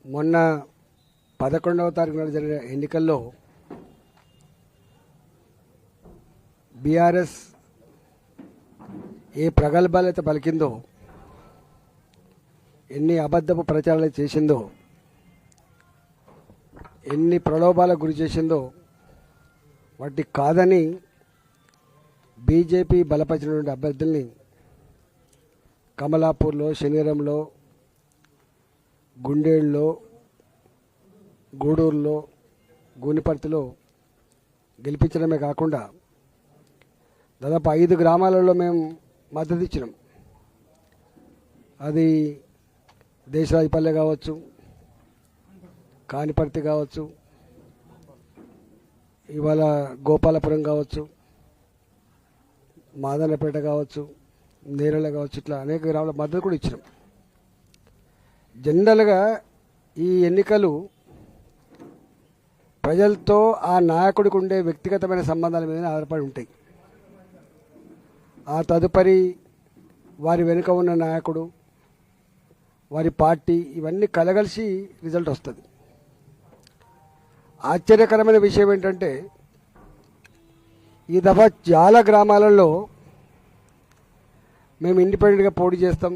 మొన్న 11వ తారీఖున జరిగిన ఎన్నికల్లో బీఆర్ఎస్ ఏ ప్రగల్భాలైతే పలికిందో, ఎన్ని అబద్ధపు ప్రచారాలు చేసిందో, ఎన్ని ప్రలోభాలకు గురి చేసిందో వాటి కాదని బీజేపీ బలపరిచినటువంటి అభ్యర్థుల్ని కమలాపూర్లో, శనిగరంలో, గుండేళ్ళలో, గూడూరులో, గూనిపర్తిలో గెలిపించడమే కాకుండా దాదాపు 5 గ్రామాలలో మేము మద్దతు ఇచ్చినాం. అది దేశరాజపల్లె కావచ్చు, కానిపర్తి కావచ్చు, ఇవాళ గోపాలపురం కావచ్చు, మాదన్నపేట కావచ్చు, నేరళ కావచ్చు, ఇట్లా అనేక గ్రామాల మద్దతు కూడా ఇచ్చినాం. జనరల్గా ఈ ఎన్నికలు ప్రజలతో ఆ నాయకుడికి ఉండే వ్యక్తిగతమైన సంబంధాల మీద ఆధారపడి ఉంటాయి. ఆ తదుపరి వారి వెనుక ఉన్న నాయకుడు, వారి పార్టీ, ఇవన్నీ కలగలిసి రిజల్ట్ వస్తుంది. ఆశ్చర్యకరమైన విషయం ఏంటంటే ఈ దఫా చాలా గ్రామాలలో మేము ఇండిపెండెంట్గా పోటీ చేస్తాం,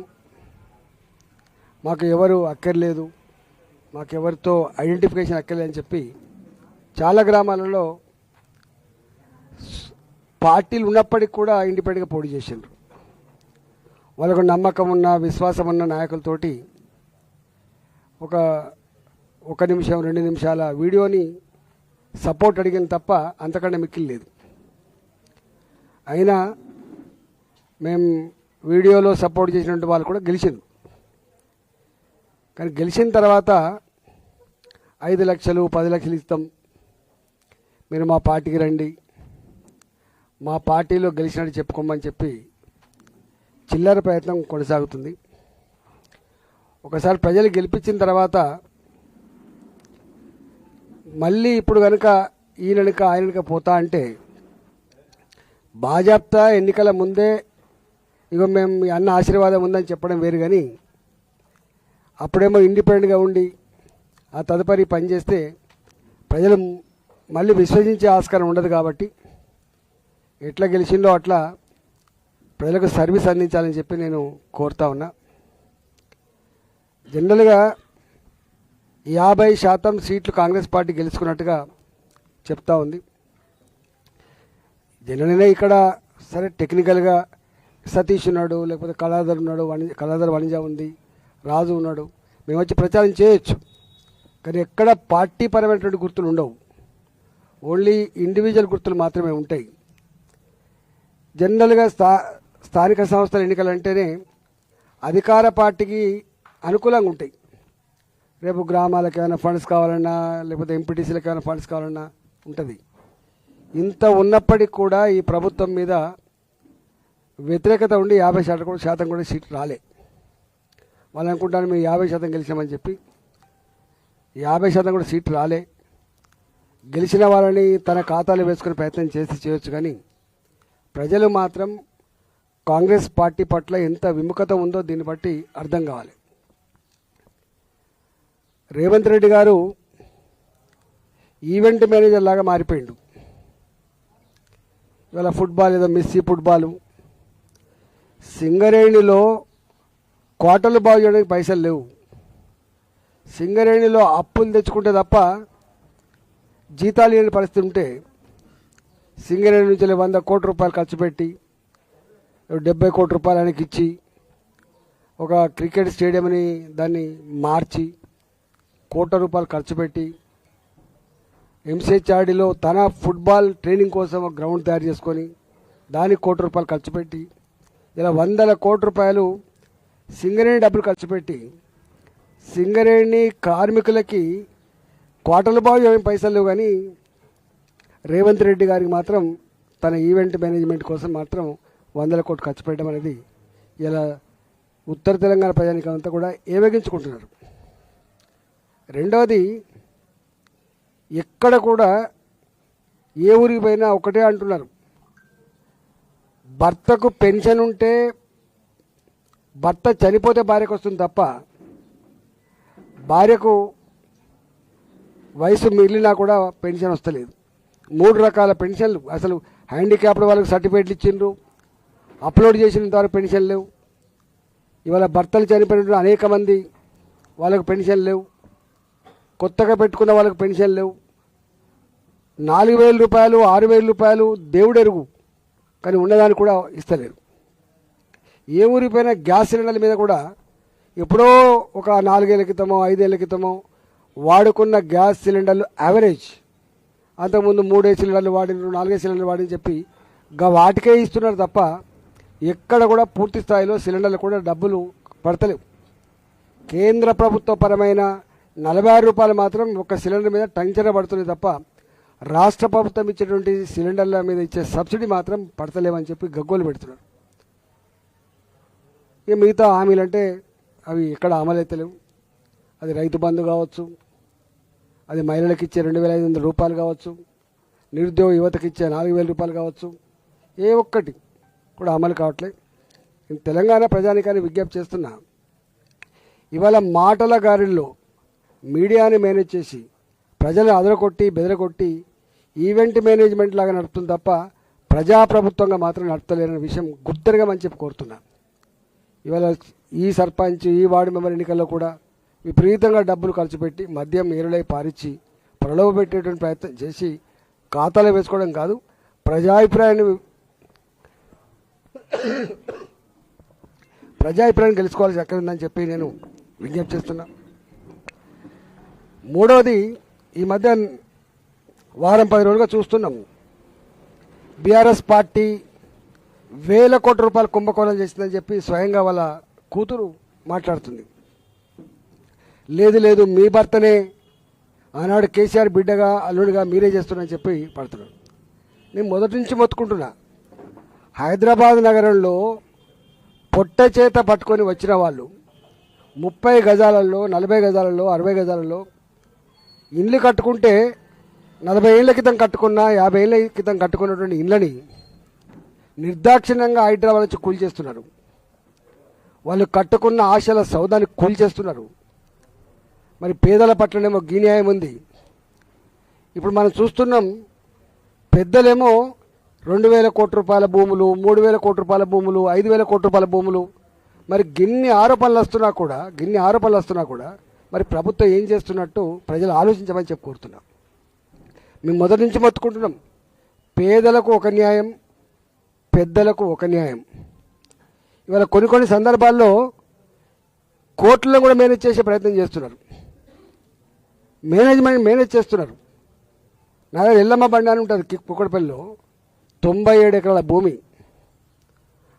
మాకు ఎవరు అక్కర్లేదు, మాకెవరితో ఐడెంటిఫికేషన్ అక్కర్లేదు అని చెప్పి చాలా గ్రామాలలో పార్టీలు ఉన్నప్పటికీ కూడా ఇండిపెండెంట్గా పోటీ చేసిండ్రు. వాళ్ళకు నమ్మకం ఉన్న, విశ్వాసం ఉన్న నాయకులతోటి ఒక నిమిషం 2 నిమిషాల వీడియోని సపోర్ట్ అడిగిన తప్ప అంతకంటే మిక్కిలి లేదు. అయినా మేము వీడియోలో సపోర్ట్ చేసినటువంటి వాళ్ళు కూడా గెలిచింది. కానీ గెలిచిన తర్వాత 5 లక్షలు 10 లక్షలు ఇస్తాం, మీరు మా పార్టీకి రండి, మా పార్టీలో గెలిచినట్టు చెప్పుకోమని చెప్పి చిల్లర ప్రయత్నం కొనసాగుతుంది. ఒకసారి ప్రజలు గెలిపించిన తర్వాత మళ్ళీ ఇప్పుడు కనుక ఈయనక ఆయనక పోతా అంటే భాజపా ఎన్నికల ముందే ఇగో మేము మీ అన్న ఆశీర్వాదం ఉందని చెప్పడం వేరు, కానీ అప్పుడేమో ఇండిపెండెంట్గా ఉండి ఆ తదుపరి పనిచేస్తే ప్రజలు మళ్ళీ విశ్వసించే ఆస్కారం ఉండదు. కాబట్టి ఎట్లా గెలిచిందో అట్లా ప్రజలకు సర్వీస్ అందించాలని చెప్పి నేను కోరుతా ఉన్నా. జనరల్గా 50% సీట్లు కాంగ్రెస్ పార్టీ గెలుచుకున్నట్టుగా చెప్తా ఉంది. జనరల్గా ఇక్కడ సరే టెక్నికల్గా సతీష్ ఉన్నాడు, లేకపోతే కళాధర్ ఉన్నాడు, కళాధర్ వనిజ ఉంది, రాజు ఉన్నాడు, మేము వచ్చి ప్రచారం చేయొచ్చు. కానీ ఎక్కడ పార్టీ పరమైనటువంటి గుర్తులు ఉండవు, ఓన్లీ ఇండివిజువల్ గుర్తులు మాత్రమే ఉంటాయి. జనరల్గా స్థానిక సంస్థల ఎన్నికలు అంటేనే అధికార పార్టీకి అనుకూలంగా ఉంటాయి. రేపు గ్రామాలకు ఏమైనా ఫండ్స్ కావాలన్నా, లేకపోతే ఎంపీటీసీలకు ఏమైనా ఫండ్స్ కావాలన్నా ఉంటుంది. ఇంత ఉన్నప్పటికీ కూడా ఈ ప్రభుత్వం మీద వ్యతిరేకత ఉండి 50% కూడా సీట్లు రాలే. వాళ్ళు అనుకుంటాను మేము 50% గెలిచామని చెప్పి, 50% కూడా సీట్లు రాలే. గెలిచిన వాళ్ళని తన ఖాతాలో వేసుకునే ప్రయత్నం చేయొచ్చు, కానీ ప్రజలు మాత్రం కాంగ్రెస్ పార్టీ పట్ల ఎంత విముఖత ఉందో దీన్ని బట్టి అర్థం కావాలి. రేవంత్ రెడ్డి గారు ఈవెంట్ మేనేజర్ లాగా మారిపోయిండు. ఇవాళ ఫుట్బాల్ ఏదో మెస్సీ ఫుట్బాలు, సింగరేణిలో కోటలు బాగు చేయడానికి పైసలు లేవు, సింగరేణిలో అప్పులు తెచ్చుకుంటే తప్ప జీతాలు లేని పరిస్థితి ఉంటే సింగరేణి నుంచి 100 కోట్ల రూపాయలు ఖర్చు పెట్టి 70 కోట్ల రూపాయలు ఆయనకి ఇచ్చి ఒక క్రికెట్ స్టేడియంని దాన్ని మార్చి కోట్ల రూపాయలు ఖర్చు పెట్టి ఎంసీహెచ్ఆర్డీలో తన ఫుట్బాల్ ట్రైనింగ్ కోసం ఒక గ్రౌండ్ తయారు చేసుకొని దానికి కోట్ల రూపాయలు ఖర్చు పెట్టి ఇలా 100 కోట్ల రూపాయలు సింగరేణి డబ్బులు ఖర్చు పెట్టి సింగరేణి కార్మికులకి కోటలు బాగు ఏమేమి పైసలు లేవు, కానీ రేవంత్ రెడ్డి గారికి మాత్రం తన ఈవెంట్ మేనేజ్మెంట్ కోసం మాత్రం 100 కోట్లు ఖర్చు పెట్టడం అనేది ఇలా ఉత్తర తెలంగాణ ప్రజానికం అంతా కూడా ఏవేగించుకుంటున్నారు. రెండవది, ఎక్కడ కూడా ఏ ఊరికి పోయినా ఒకటే అంటున్నారు, భర్తకు పెన్షన్ ఉంటే భర్త చనిపోతే భార్యకు వస్తుంది తప్ప భార్యకు వయసు మిగిలినా కూడా పెన్షన్ వస్తలేదు. 3 రకాల పెన్షన్లు, అసలు హ్యాండిక్యాప్డ్ వాళ్ళకి సర్టిఫికేట్లు ఇచ్చిండ్రు, అప్లోడ్ చేసిన ద్వారా పెన్షన్ లేవు. ఇవాళ భర్తలు చనిపోయిన అనేక మంది వాళ్ళకు పెన్షన్ లేవు, కొత్తగా పెట్టుకున్న వాళ్ళకు పెన్షన్ లేవు. 4,000 రూపాయలు 6,000 రూపాయలు దేవుడెరుగు, కానీ ఉన్నదాన్ని కూడా ఇస్తలేరు. ఏ ఊరిపోయినా గ్యాస్ సిలిండర్ల మీద కూడా ఎప్పుడో ఒక 4 ఏళ్ల క్రితమో 5 ఏళ్ల క్రితమో వాడుకున్న గ్యాస్ సిలిండర్లు యావరేజ్, అంతకుముందు 3 సిలిండర్లు వాడినారు, 4 సిలిండర్లు వాడిని చెప్పి వాటికే ఇస్తున్నారు తప్ప ఎక్కడ కూడా పూర్తి స్థాయిలో సిలిండర్లు కూడా డబ్బులు పడతలేవు. కేంద్ర ప్రభుత్వ పరమైన 46 రూపాయలు మాత్రం ఒక సిలిండర్ మీద టంచన పడుతుంది తప్ప రాష్ట్ర ప్రభుత్వం ఇచ్చేటువంటి సిలిండర్ల మీద ఇచ్చే సబ్సిడీ మాత్రం పడతలేమని చెప్పి గగ్గోలు పెడుతున్నారు. ఇక మిగతా హామీలు అంటే అవి ఎక్కడ అమలైతలేవు. అది రైతు బంధు కావచ్చు, అది మహిళలకు ఇచ్చే 2,500 రూపాయలు కావచ్చు, నిరుద్యోగ యువతకి ఇచ్చే 4,000 రూపాయలు కావచ్చు, ఏ ఒక్కటి కూడా అమలు కావట్లేదు. నేను తెలంగాణ ప్రజానికాన్ని విజ్ఞప్తి చేస్తున్నా, ఇవాళ మాటల గారిలో మీడియాని మేనేజ్ చేసి ప్రజలను అదరకొట్టి బెదరకొట్టి ఈవెంట్ మేనేజ్మెంట్ లాగా నడుపుతుంది తప్ప ప్రజాప్రభుత్వంగా మాత్రం నడుపుతలేరనే విషయం గుర్తెరగమని చెప్పి కోరుతున్నా. ఇవాళ ఈ సర్పంచ్, ఈ వార్డు మెంబర్ ఎన్నికల్లో కూడా విపరీతంగా డబ్బులు ఖర్చు పెట్టి మద్యం ఏరులై పారించి ప్రలోభ పెట్టేటువంటి ప్రయత్నం చేసి ఖాతాలో వేసుకోవడం కాదు, ప్రజాభిప్రాయాన్ని గెలుచుకోవాల్సి ఎక్కడ ఉందని చెప్పి నేను విజ్ఞప్తి చేస్తున్నా. మూడవది, ఈ మధ్య వారం 10 రోజులుగా చూస్తున్నాం, బీఆర్ఎస్ పార్టీ 1,000 కోట్ల రూపాయలు కుంభకోణం చేసిందని చెప్పి స్వయంగా వాళ్ళ కూతురు మాట్లాడుతుంది. లేదు లేదు, మీ భర్తనే ఆనాడు కేసీఆర్ బిడ్డగా అల్లుడిగా మీరే చేస్తున్నారని చెప్పి పడుతున్నాడు. నేను మొదటి నుంచి మొత్తుకుంటున్నా, హైదరాబాద్ నగరంలో పొట్ట చేత పట్టుకొని వచ్చిన వాళ్ళు 30 గజాలలో 40 గజాలలో 60 గజాలలో ఇండ్లు కట్టుకుంటే 40 ఏళ్ల క్రితం కట్టుకున్న 50 ఏళ్ల క్రితం కట్టుకున్నటువంటి ఇండ్లని నిర్దాక్షిణ్యంగా హైదరాబాద్ నుంచి కూల్చేస్తున్నారు. వాళ్ళు కట్టుకున్న ఆశల సౌదాన్ని కూల్చేస్తున్నారు. మరి పేదల పట్లనేమో న్యాయం ఉంది. ఇప్పుడు మనం చూస్తున్నాం, పెద్దలేమో 2,000 కోట్ల రూపాయల భూములు, 3,000 కోట్ల రూపాయల భూములు, 5,000 కోట్ల రూపాయల భూములు, మరి గిన్ని ఆరోపణలు వస్తున్నా కూడా మరి ప్రభుత్వం ఏం చేస్తున్నట్టు ప్రజలు ఆలోచించమని చెప్పి కోరుతున్నాం. మేము మొదటి నుంచి మొత్తుకుంటున్నాం, పేదలకు ఒక న్యాయం, పెద్దలకు ఒక న్యాయం. ఇవాళ కొన్ని సందర్భాల్లో కోర్టులను కూడా మేనేజ్ చేసే ప్రయత్నం చేస్తున్నారు, మేనేజ్ చేస్తున్నారు. నా దగ్గర ఎల్లమ్మ బండి అని ఉంటుంది కుక్కడపల్లిలో, 97 ఎకరాల భూమి,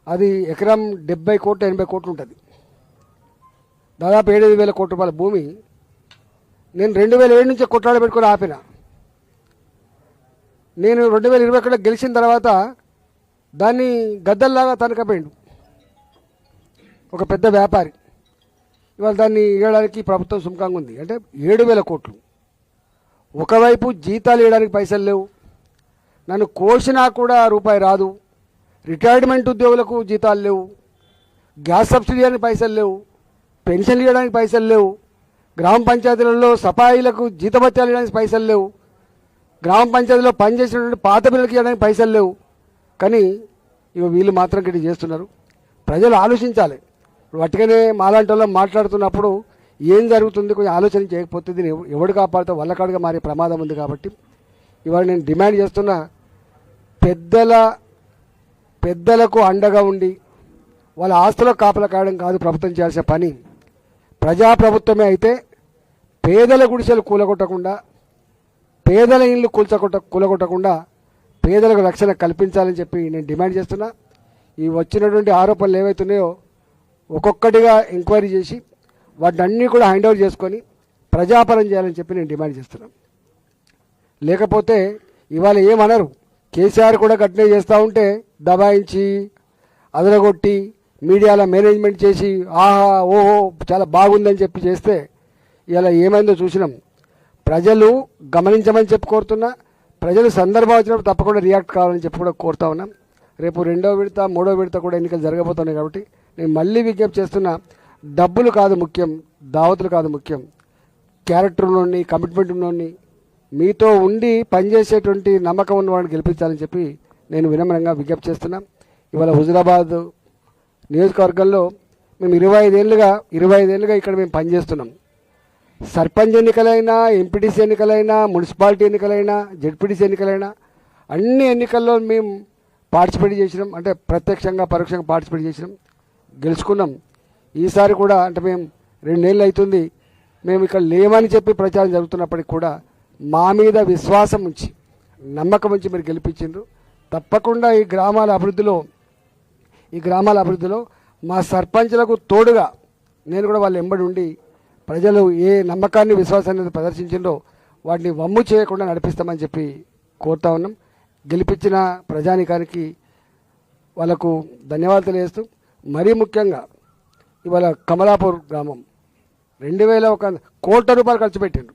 అది ఎకరం 70 కోట్లు 80 కోట్లు ఉంటుంది, దాదాపు 7,000 కోట్ల రూపాయల భూమి. నేను 2007 నుంచి కొట్లాడ పెట్టుకొని ఆపిన. నేను 2021 గెలిచిన తర్వాత దాన్ని గద్దల్లాగా తనకపోయిండు ఒక పెద్ద వ్యాపారి. ఇవాళ దాన్ని ఇవ్వడానికి ప్రభుత్వం సుముఖంగా ఉంది. అంటే 7,000 కోట్లు. ఒకవైపు జీతాలు ఇవ్వడానికి పైసలు లేవు, నన్ను కోసినా కూడా రూపాయి రాదు, రిటైర్మెంట్ ఉద్యోగులకు జీతాలు లేవు, గ్యాస్ సబ్సిడీ అని పైసలు లేవు, పెన్షన్లు ఇవ్వడానికి పైసలు లేవు, గ్రామ పంచాయతీలలో సఫాయిలకు జీతభత్యాలు ఇవ్వడానికి పైసలు లేవు, గ్రామ పంచాయతీలో పనిచేసినటువంటి పాత బిల్లులకు ఇవ్వడానికి పైసలు లేవు. కానీ ఇక వీళ్ళు మాత్రం గిట్ట చేస్తున్నారు. ప్రజలు ఆలోచించాలి. వాటికనే మాలాంటి వాళ్ళం మాట్లాడుతున్నప్పుడు ఏం జరుగుతుంది కొంచెం ఆలోచన చేయకపోతే దీన్ని ఎవడు కాపాడుతూ వల్లకాడుగా మారే ప్రమాదం ఉంది. కాబట్టి ఇవాళ నేను డిమాండ్ చేస్తున్నా, పెద్దలకు అండగా ఉండి వాళ్ళ ఆస్తులకు కాపలా కాయడం కాదు ప్రభుత్వం చేయాల్సిన పని. ప్రజాప్రభుత్వమే అయితే పేదల గుడిసెలు కూలగొట్టకుండా, పేదల ఇళ్ళు కూలగొట్టకుండా పేదలకు రక్షణ కల్పించాలని చెప్పి నేను డిమాండ్ చేస్తున్నా. ఈ వచ్చినటువంటి ఆరోపణలు ఏవైతున్నాయో ఒక్కొక్కటిగా ఎంక్వైరీ చేసి వాటిని అన్నీ కూడా హ్యాండ్ ఓవర్ చేసుకొని ప్రజాపరం చేయాలని చెప్పి నేను డిమాండ్ చేస్తున్నాను. లేకపోతే ఇవాళ ఏమనరు, కేసీఆర్ కూడా గట్టినే చేస్తూ ఉంటే దబాయించి అదరగొట్టి మీడియాలో మేనేజ్మెంట్ చేసి ఆహా ఓహో చాలా బాగుందని చెప్పి చేస్తే ఇలా ఏమైందో చూసినాం. ప్రజలు గమనించమని చెప్పి కోరుతున్నా. ప్రజలు సందర్భం వచ్చినప్పుడు తప్పకుండా రియాక్ట్ కావాలని చెప్పి కూడా కోరుతా ఉన్నాం. రేపు 2వ విడత 3వ విడత కూడా ఎన్నికలు జరగబోతున్నాయి. కాబట్టి నేను మళ్ళీ విజ్ఞప్తి చేస్తున్నా, డబ్బులు కాదు ముఖ్యం, దావతులు కాదు ముఖ్యం, క్యారెక్టర్ ఉన్నోడిని, కమిట్మెంట్ ఉన్నోడిని మీతో ఉండి పనిచేసేటువంటి నమ్మకం ఉన్నవాడిని గెలిపించాలని చెప్పి నేను వినమ్రంగా విజ్ఞప్తి చేస్తున్నా. ఇవాళ హుజురాబాద్ నియోజకవర్గంలో మేము 25 ఏళ్ళుగా ఇక్కడ మేము పనిచేస్తున్నాం. సర్పంచ్ ఎన్నికలైనా, ఎంపీటీసీ ఎన్నికలైనా, మున్సిపాలిటీ ఎన్నికలైనా, జెడ్పీటీసీ ఎన్నికలైనా అన్ని ఎన్నికల్లో మేము పార్టిసిపేట్ చేసినాం. అంటే ప్రత్యక్షంగా పరోక్షంగా పార్టిసిపేట్ చేసినాం, గెలుచుకున్నాం. ఈసారి కూడా అంటే మేము 2 ఏళ్ళు అవుతుంది మేము ఇక్కడ లేమని చెప్పి ప్రచారం జరుగుతున్నప్పటికి కూడా మా మీద విశ్వాసం ఉంచి నమ్మకం ఉంచి మీరు గెలిపించిండ్రు. తప్పకుండా ఈ గ్రామాల అభివృద్ధిలో మా సర్పంచ్లకు తోడుగా నేను కూడా వాళ్ళు ఎంబడి ఉండి ప్రజలు ఏ నమ్మకాన్ని విశ్వాసాన్ని ప్రదర్శించిందో వాటిని వమ్ము చేయకుండా నడిపిస్తామని చెప్పి కోరుతా ఉన్నాం. గెలిపించిన ప్రజానికానికి వాళ్ళకు ధన్యవాదాలు తెలియజేస్తూ, మరీ ముఖ్యంగా ఇవాళ కమలాపూర్ గ్రామం 2001 కోట్ల రూపాయలు ఖర్చు పెట్టిండ్రు.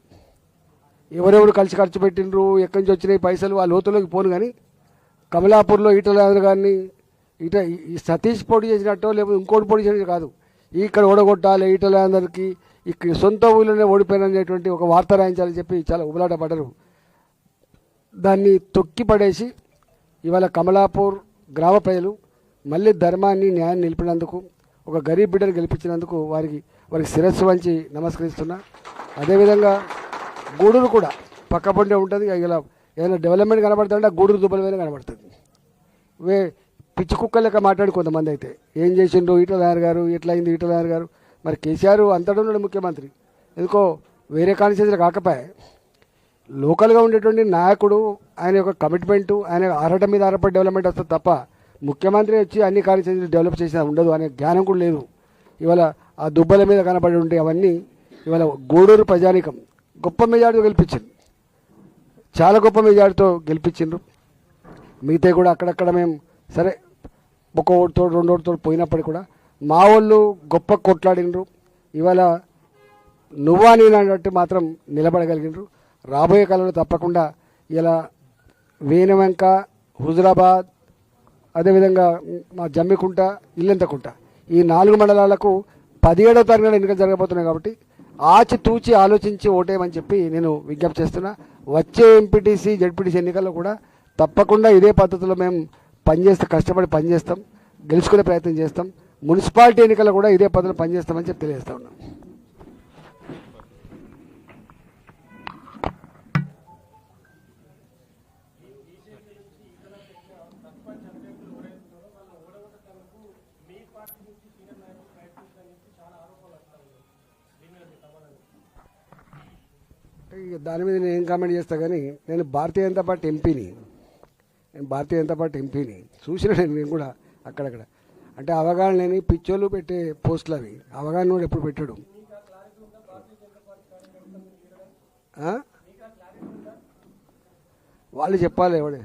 ఎవరెవరు ఖర్చు పెట్టిండ్రు, ఎక్కడి నుంచి వచ్చినాయి పైసలు ఆ లోతులోకి పోను. కానీ కమలాపూర్లో ఈటల గారిని ఈ సతీష్ పోటీ చేసినట్టో లేకపోతే ఇంకోటి పోటీ చేసినట్టు కాదు, ఇక్కడ ఓడగొట్టాలి ఈటల అందరికీ, ఇక్కడ సొంత ఊళ్ళోనే ఓడిపోయినటువంటి ఒక వార్త రాయించాలని చెప్పి చాలా ఉబలాట పడ్డారు. దాన్ని తొక్కి పడేసి ఇవాళ కమలాపూర్ గ్రామ ప్రజలు మళ్ళీ ధర్మాన్ని న్యాయాన్ని నిలిపినందుకు, ఒక గరీబ్ బిడ్డను గెలిపించినందుకు వారికి శిరస్సు వంచి నమస్కరిస్తున్నా. అదేవిధంగా గూడూరు కూడా పక్కపండే ఉంటుంది. ఇలా ఏదైనా డెవలప్మెంట్ కనబడుతుంటే ఆ గూడూరు దుబ్బలమైన కనబడుతుంది. పిచ్చి కుక్కలు లెక్క మాట్లాడి కొంతమంది అయితే ఏం చేసిండ్రు ఈటల గారు, ఎట్లా అయింది ఈటల గారు. మరి కేసీఆర్ అంతటా ఉన్నాడు ముఖ్యమంత్రి, ఎందుకో వేరే కాన్స్టిట్యూన్సీలు కాకపోయా. లోకల్గా ఉండేటువంటి నాయకుడు ఆయన యొక్క కమిట్మెంటు, ఆయన ఆరాటం మీద ఆధారపడి డెవలప్మెంట్ వస్తుంది తప్ప ముఖ్యమంత్రి వచ్చి అన్ని కాన్స్టిట్యూన్సీలు డెవలప్ చేసినా ఉండదు అనే జ్ఞానం కూడా లేదు. ఇవాళ ఆ దుబ్బల మీద కనబడి ఉంటే అవన్నీ ఇవాళ గూడూరు ప్రజానికం గొప్ప మెజార్టీతో గెలిపించింది, చాలా గొప్ప మెజార్టీతో గెలిపించిండ్రు. మిగతా కూడా అక్కడక్కడ మేము సరే ఒక ఓటుతో 2 ఓటుతో పోయినప్పటికీ కూడా మా వాళ్ళు గొప్ప కొట్లాడినరు. ఇవాళ నువ్వా నేను అన్నట్టు మాత్రం నిలబడగలిగినరు. రాబోయే కాలంలో తప్పకుండా ఇలా వేణవంక, హుజురాబాద్, అదేవిధంగా మా జమ్మికుంట, ఇల్లంతకుంట ఈ 4 మండలాలకు 17వ తారీఖున ఎన్నికలు జరగబోతున్నాయి. కాబట్టి ఆచితూచి ఆలోచించి ఓటేయమని చెప్పి నేను విజ్ఞప్తి చేస్తున్నా. వచ్చే ఎంపీటీసీ జెడ్పీటీసీ ఎన్నికల్లో కూడా తప్పకుండా ఇదే పద్ధతిలో మేము కష్టపడి పనిచేస్తాం, గెలుచుకునే ప్రయత్నం చేస్తాం. మున్సిపాలిటీ ఎన్నికల్లో కూడా ఇదే పద్ధతిలో పనిచేస్తామని చెప్పి తెలియజేస్తా ఉన్నాం. దాని మీద నేను ఏం కామెంట్ చేస్తా, కానీ నేను భారతీయ జనతా పార్టీ ఎంపీని చూసిన నేను కూడా అక్కడక్కడ. అంటే అవగాహన లేని పిచ్చోళ్ళు పెట్టే పోస్టులు అవి, అవగాహన కూడా ఎప్పుడు పెట్టాడు. వాళ్ళు చెప్పాలి ఎవడు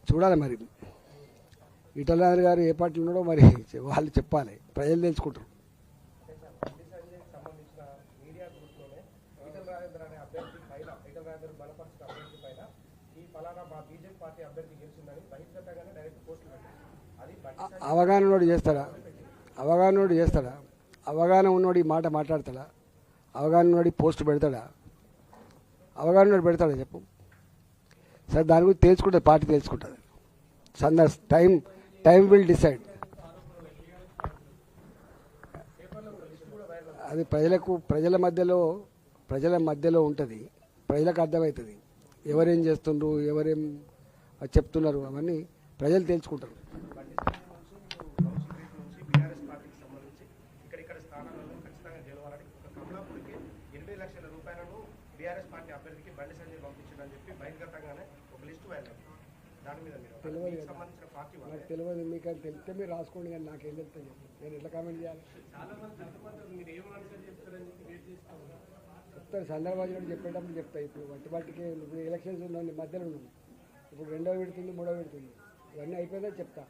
చూడాలి. మరి ఈటల గారు ఏ పార్టీ ఉన్నాడో మరి వాళ్ళు చెప్పాలి, ప్రజలు తెలుసుకుంటారు. అవగాహన ఉన్నోడు చేస్తాడా? అవగాహన ఉన్నోడు ఈ మాట మాట్లాడతాడా? అవగాహన ఉన్నోడు పోస్ట్ పెడతాడా? అవగాహన ఉన్నోడు పెడతాడా చెప్పు. సరే, దాని గురించి తెలుసుకుంటుంది, పార్టీ తెలుసుకుంటుంది. Time will decide. అది ప్రజల మధ్యలో ఉంటుంది, ప్రజలకు అర్థమవుతుంది. ఎవరేం చేస్తుండ్రు, ఎవరేం చెప్తున్నారు, అవన్నీ ప్రజలు తెలుసుకుంటారు. నాకు తెలియదు, మీకు అది తెలిస్తే మీరు రాసుకోండి, కానీ నాకేం చెప్తాను చెప్పి నేను ఎట్లా కామెంట్ చేయాలి? చెప్తాను, సందర్భాలు చెప్పేటప్పుడు చెప్తా. ఇప్పుడు వాటికి ఎలక్షన్స్ ఉన్నాయి, మధ్యలో ఉన్నాం. ఇప్పుడు 2వ విడుతుంది, 3వ విడుతుంది, ఇవన్నీ అయిపోయిందా చెప్తా.